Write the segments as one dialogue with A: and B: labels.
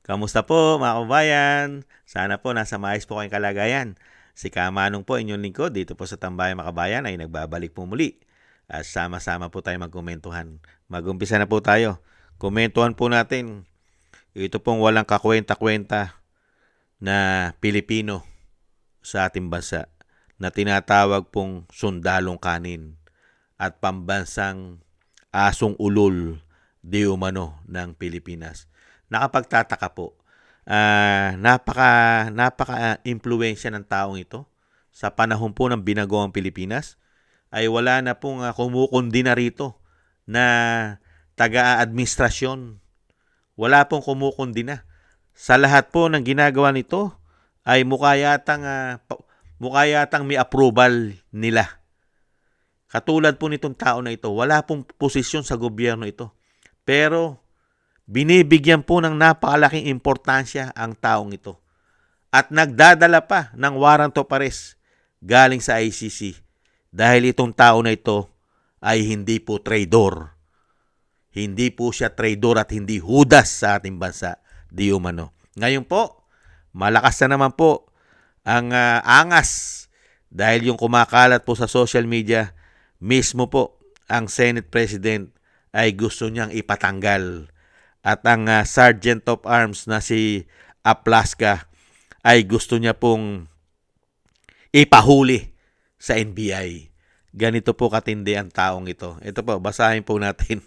A: Kamusta po mga kababayan? Sana po nasa maayos po kayong kalagayan. Si Kamanong po inyong lingkod dito po sa Tambayan Makabayan ay nagbabalik po muli. At sama-sama po tayo magkomentuhan. Mag-umpisa na po tayo. Komentuhan po natin. Ito pong walang kakwenta-kwenta na Pilipino sa ating bansa na tinatawag pong sundalong kanin at pambansang asong ulol di umano ng Pilipinas. Nakapagtataka po. Napaka-impluwensya ng taong ito sa panahon po ng binagawang Pilipinas ay wala na pong kumukundi na rito na taga-administrasyon. Wala pong kumukundi na. Sa lahat po ng ginagawa nito ay mukha yatang may approval nila. Katulad po nitong tao na ito, wala pong posisyon sa gobyerno ito. Pero binibigyan po ng napakalaking importansya ang taong ito. At nagdadala pa ng warrant of arrest galing sa ICC dahil itong tao na ito ay hindi po traidor. Hindi po siya traidor at hindi hudas sa ating bansa, di umano. Ngayon po, malakas na naman po ang angas dahil yung kumakalat po sa social media, mismo po ang Senate President ay gusto niyang ipatanggal. At ang Sergeant of Arms na si Aplaska ay gusto niya pong ipahuli sa NBI. Ganito po katindi ang taong ito. Ito po, basahin po natin.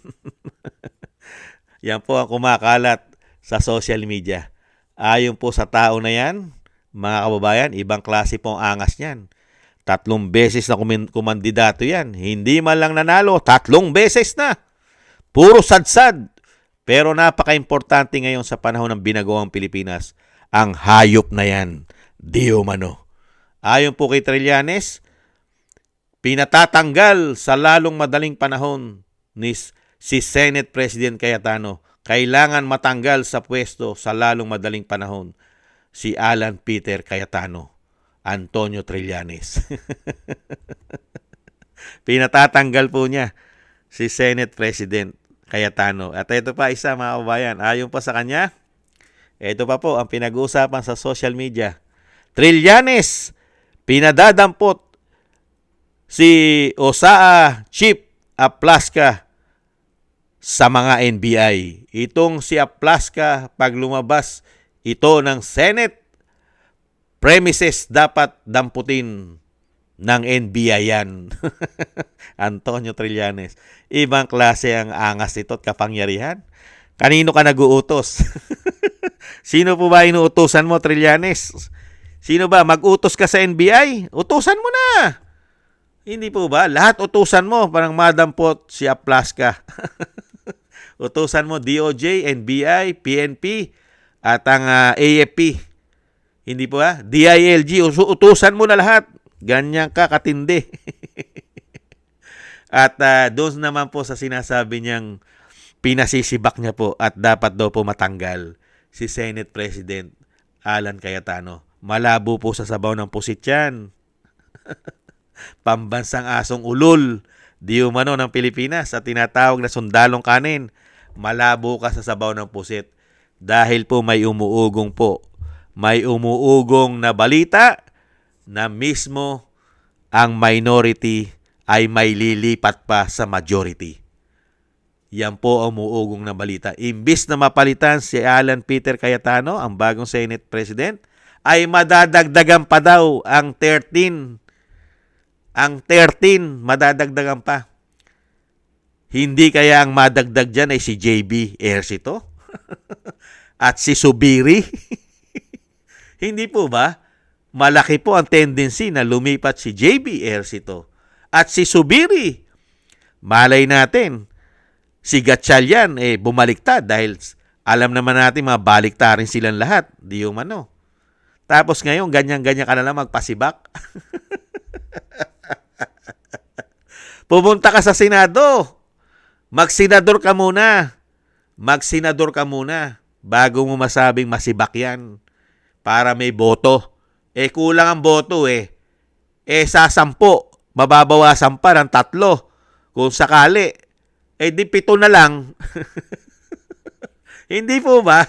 A: Yan po ang kumakalat sa social media. Ayon po sa tao na yan, mga kababayan, ibang klase po ang angas niyan. 3 beses na kumandidato yan. Hindi man lang nanalo, 3 beses na. Puro sadsad. Pero napaka-importante ngayon sa panahon ng binagawang Pilipinas, ang hayop na yan, di umano. Ayon po kay Trillanes, pinatatanggal sa lalong madaling panahon ni si Senate President Cayetano. Kailangan matanggal sa pwesto sa lalong madaling panahon si Alan Peter Cayetano, Antonio Trillanes. Pinatatanggal po niya si Senate President Cayetano. At ito pa isa mga kababayan, ayon pa sa kanya, ito pa po ang pinag-uusapan sa social media. Trillanes, pinadadampot si OSAA Chief Aplaska sa mga NBI. Itong si Aplaska, pag lumabas ito ng Senate premises, dapat damputin ng NBI yan. Antonio Trillanes. Ibang klase ang angas ito at kapangyarihan. Kanino ka nag-uutos? Sino po ba inuutosan mo, Trillanes? Sino ba? Mag-utos ka sa NBI? Utusan mo na. Hindi po ba? Lahat utusan mo, parang madampot si Aplaska. Utusan mo DOJ, NBI, PNP, at ang AFP. Hindi po ba? DILG, utusan mo na lahat. Ganyan ka katindi. At doon naman po sa sinasabi niyang pinasisibak niya po at dapat daw po matanggal si Senate President Alan Cayetano. Malabo po sa sabaw ng pusit yan. Pambansang asong ulol, di umano ng Pilipinas at tinatawag na sundalong kanin. Malabo ka sa sabaw ng pusit dahil po may umuugong po. May umuugong na balita na mismo ang minority ay may lilipat pa sa majority. Yan po ang umuugong na balita. Imbis na mapalitan si Alan Peter Cayetano, ang bagong Senate President, ay madadagdagan pa daw ang 13. Ang 13, madadagdagan pa. Hindi kaya ang madagdag dyan ay si JB Ejercito? At si Subiri? Hindi po ba? Malaki po ang tendency na lumipat si JB Ejercito at si Subiri. Malay natin, si Gatchalian bumaliktad dahil alam naman natin mga baliktarin silang lahat. Di umano. Tapos ngayon, ganyan-ganyan ka na lang magpasibak. Pumunta ka sa Senado. Magsenador ka muna. Magsenador ka muna bago mo masabing masibak yan para may boto. Kulang ang boto sa 10, mababawasan pa ng 3. Kung sakali, di 7 na lang. Hindi po ba?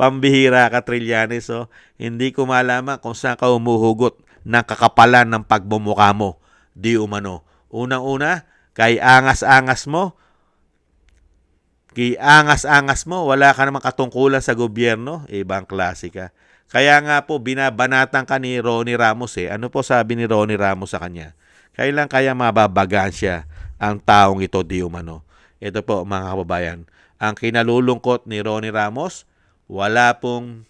A: Pambihira ka, Trillanes. So, hindi ko malaman kung saan ka umuhugot ng kakapalan ng pagmumukha mo. Di umano. Unang-una, kay angas-angas mo, wala ka namang katungkulan sa gobyerno, ibang klase ka. Kaya nga po, binabanatan ka ni Ronnie Ramos eh. Ano po sabi ni Ronnie Ramos sa kanya? Kailan kaya mababagaan siya ang taong ito, di umano? Ito po mga kababayan, ang kinalulungkot ni Ronnie Ramos, wala pong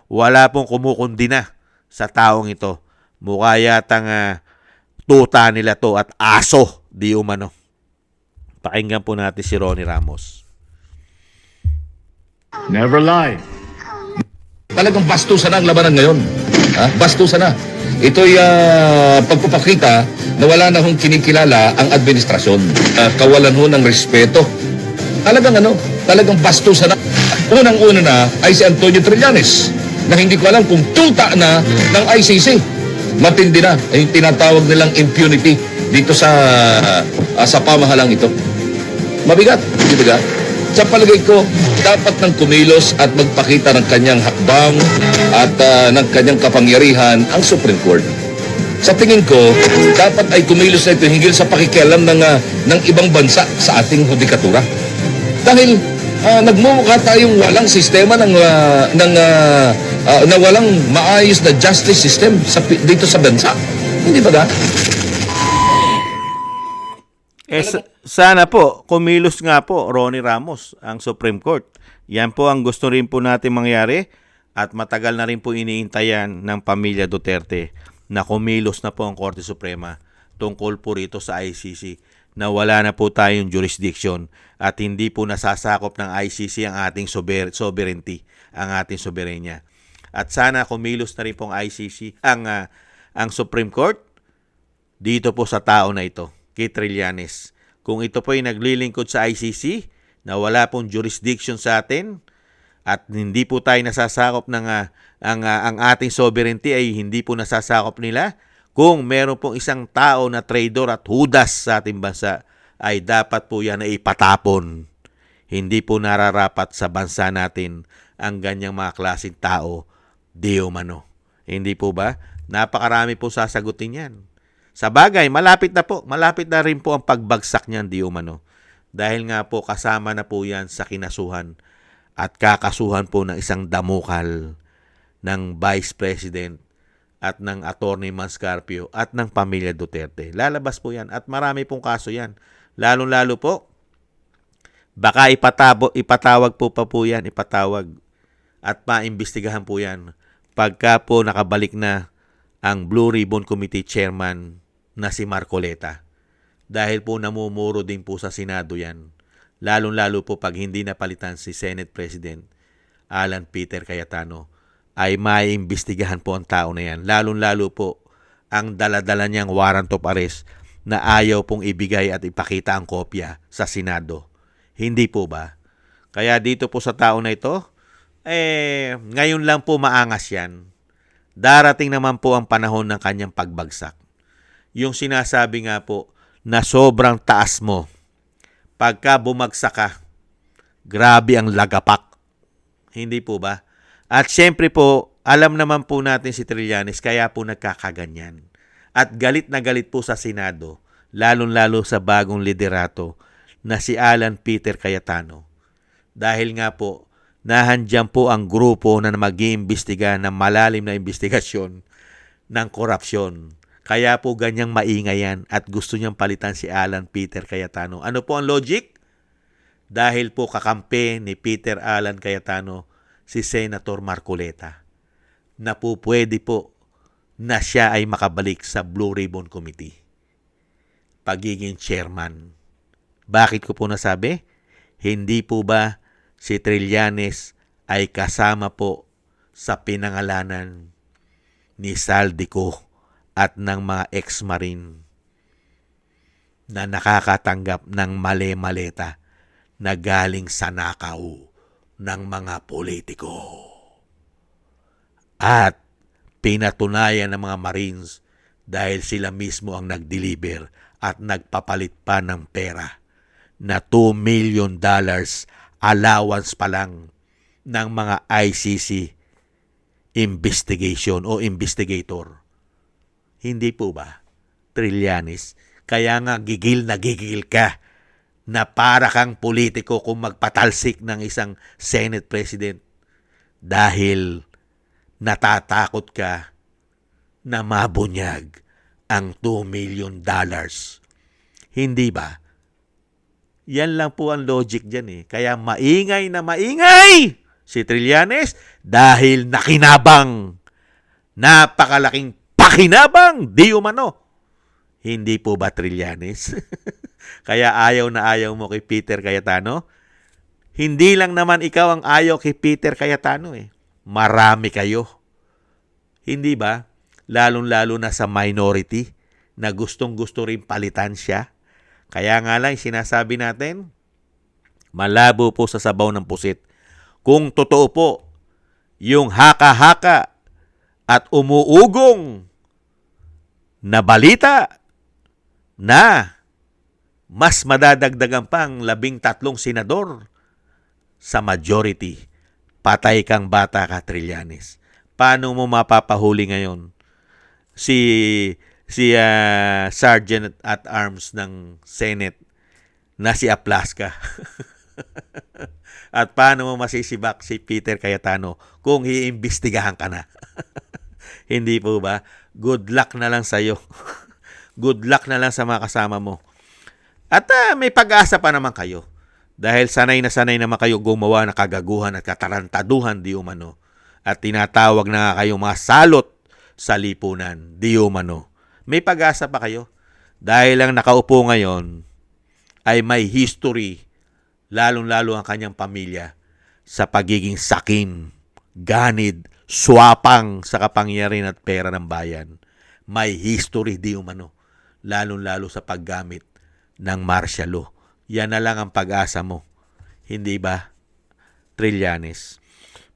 A: wala pong kumukundina sa taong ito. Mukha yatang tuta nila to at aso, di umano. Pakinggan po natin si Ronnie Ramos.
B: Never lie.
C: Talagang bastusan na ang labanan ngayon. Bastusan na. Ito'y pagpapakita na wala na hong kinikilala ang administrasyon. Kawalan ho ng respeto. Talagang bastusan na. Unang-una na ay si Antonio Trillanes na hindi ko alam kung tuta na ng ICC. Matindi na ay yung tinatawag nilang impunity dito sa pamahalang ito. Mabigat, di ba? Sa palagay ko, dapat nang kumilos at magpakita ng kanyang hakbang at ng kanyang kapangyarihan ang Supreme Court. Sa tingin ko, dapat ay kumilos na ito hinggil sa pakikialam ng ibang bansa sa ating hudikatura. Dahil nagmumukha tayong walang sistema na walang maayos na justice system dito sa bansa. Hindi ba ga?
A: Sana po, kumilos nga po Ronnie Ramos ang Supreme Court. Yan po ang gusto rin po natin mangyari at matagal na rin po iniintayan ng pamilya Duterte na kumilos na po ang Korte Suprema tungkol po rito sa ICC na wala na po tayong jurisdiction at hindi po nasasakop ng ICC ang ating sovereignty, ang ating soberenya. At sana kumilos na rin po ang ICC, ang Supreme Court dito po sa tao na ito, kay Trillanes. Kung ito po ay naglilingkod sa ICC na wala pong jurisdiction sa atin at hindi po tayo nasasakop ng ang ating sovereignty ay hindi po nasasakop nila, kung meron pong isang tao na traitor at hudas sa ating bansa, ay dapat po yan na ipatapon. Hindi po nararapat sa bansa natin ang ganyang mga klaseng tao, di umano. Hindi po ba? Napakarami po sasagutin yan. Sa bagay, malapit na rin po ang pagbagsak niyan, di umano. Dahil nga po kasama na po yan sa kinasuhan at kakasuhan po ng isang damukal ng Vice President at ng Attorney Manscarpio at ng pamilya Duterte. Lalabas po yan at marami pong kaso yan. Lalo-lalo po, baka ipatawag at maimbestigahan po yan pagka po nakabalik na ang Blue Ribbon Committee Chairman na si Marcoleta. Dahil po namumuro din po sa Senado yan. Lalong-lalo po pag hindi napalitan si Senate President Alan Peter Cayetano, ay maiimbestigahan po ang tao na yan. Lalong-lalo po ang daladala niyang warrant of arrest na ayaw pong ibigay at ipakita ang kopya sa Senado. Hindi po ba? Kaya dito po sa tao na ito, ngayon lang po maangas yan. Darating naman po ang panahon ng kanyang pagbagsak. Yung sinasabi nga po na sobrang taas mo, pagka bumagsak ka, grabe ang lagapak. Hindi po ba? At syempre po, alam naman po natin si Trillanes, kaya po nagkakaganyan. At galit na galit po sa Senado, lalong-lalo sa bagong liderato na si Alan Peter Cayetano. Dahil nga po, nahandyan po ang grupo na mag-iimbestiga ng malalim na investigasyon ng korupsyon. Kaya po ganyang maingay yan at gusto niyang palitan si Alan Peter Cayetano. Ano po ang logic? Dahil po kakampi ni Peter Alan Cayetano si Senator Marcoleta na po pwede po na siya ay makabalik sa Blue Ribbon Committee. Pagiging chairman. Bakit ko po nasabi? Hindi po ba si Trillanes ay kasama po sa pinangalanan ni Saldico at ng mga ex-marine na nakakatanggap ng male-maleta na galing sa nakaw ng mga politiko. At pinatunayan ng mga Marines dahil sila mismo ang nag-deliver at nagpapalit pa ng pera na $2 million allowance pa lang ng mga ICC investigation o investigator. Hindi po ba, Trillanes? Kaya nga gigil na gigil ka na para kang politiko kung magpatalsik ng isang Senate President dahil natatakot ka na mabunyag ang $2 million. Hindi ba? Yan lang po ang logic dyan eh. Kaya maingay na maingay si Trillanes dahil nakinabang. Napakalaking pakinabang, di umano. Hindi po ba, Trillanes? Kaya ayaw na ayaw mo kay Peter Cayetano? Hindi lang naman ikaw ang ayaw kay Peter Cayetano eh. Marami kayo. Hindi ba? Lalong-lalo na sa minority na gustong-gusto rin palitan siya. Kaya nga lang sinasabi natin, malabo po sa sabaw ng pusit. Kung totoo po, yung haka-haka at umuugong na balita na mas madadagdagan pang 13 senador sa majority, patay kang bata ka, Trillanes. Paano mo mapapahuli ngayon si Sergeant at Arms ng Senate na si Aplaska? At paano mo masisibak si Peter Cayetano kung iimbestigahan ka na? Hindi po ba? Good luck na lang sa'yo. Good luck na lang sa mga kasama mo. At may pag-asa pa naman kayo. Dahil sanay naman kayo gumawa ng kagaguhan at katarantaduhan di umano. At tinatawag na nga kayo mga salot sa lipunan di umano. May pag-asa pa kayo. Dahil lang nakaupo ngayon ay may history, lalong-lalo ang kanyang pamilya, sa pagiging sakim, ganid, swapang sa kapangyarihan at pera ng bayan. May history di umano, lalong-lalo sa paggamit ng martial law. Yan na lang ang pag-asa mo. Hindi ba, Trillanes?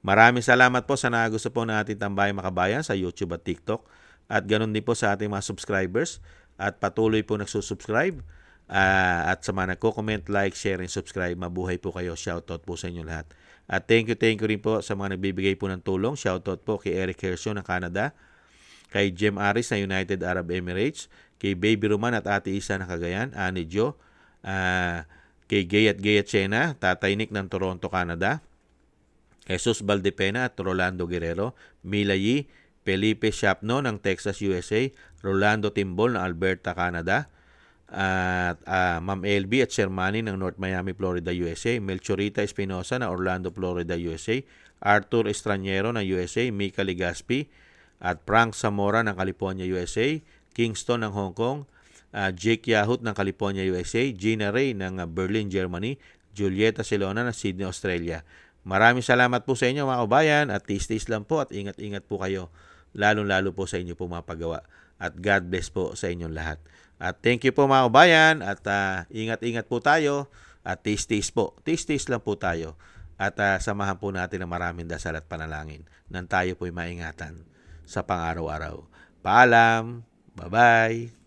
A: Maraming salamat po sa nagusto po ng ating Tambayang Makabayan sa YouTube at TikTok. At ganoon din po sa ating mga subscribers. At patuloy po nagsusubscribe. At sa mga nagko-comment, like, share, and subscribe. Mabuhay po kayo. Shoutout po sa inyo lahat. At thank you rin po sa mga nagbibigay po ng tulong. Shoutout po kay Eric Hershon ng Canada, kay Jem Aris ng United Arab Emirates, kay Baby Roman at Ate Isa ng Cagayan, Ani Jo, kay Gayat Chena, Tatay Nick ng Toronto, Canada, Jesus Valdepena at Rolando Guerrero, Mila Yi, Felipe Shapno ng Texas, USA, Rolando Timbol ng Alberta, Canada, at Ma'am LB at Shermani ng North Miami, Florida, USA, Melchorita Espinosa ng Orlando, Florida, USA, Arthur Estraniero ng USA, Mika Ligaspi at Frank Zamora ng California, USA, Kingston ng Hong Kong, Jake Yahut ng California, USA, Gina Ray ng Berlin, Germany, Julieta Silona ng Sydney, Australia. Maraming salamat po sa inyo mga kabayan at tis-tis lang po at ingat-ingat po kayo, lalong-lalo po sa inyo po mga paggawa. At God bless po sa inyong lahat. At thank you po mga kabayan at ingat-ingat po tayo at tis-tis po. Tis-tis lang po tayo at samahan po natin ng maraming dasal at panalangin nang tayo po'y maingatan sa pang-araw-araw. Paalam! Bye-bye!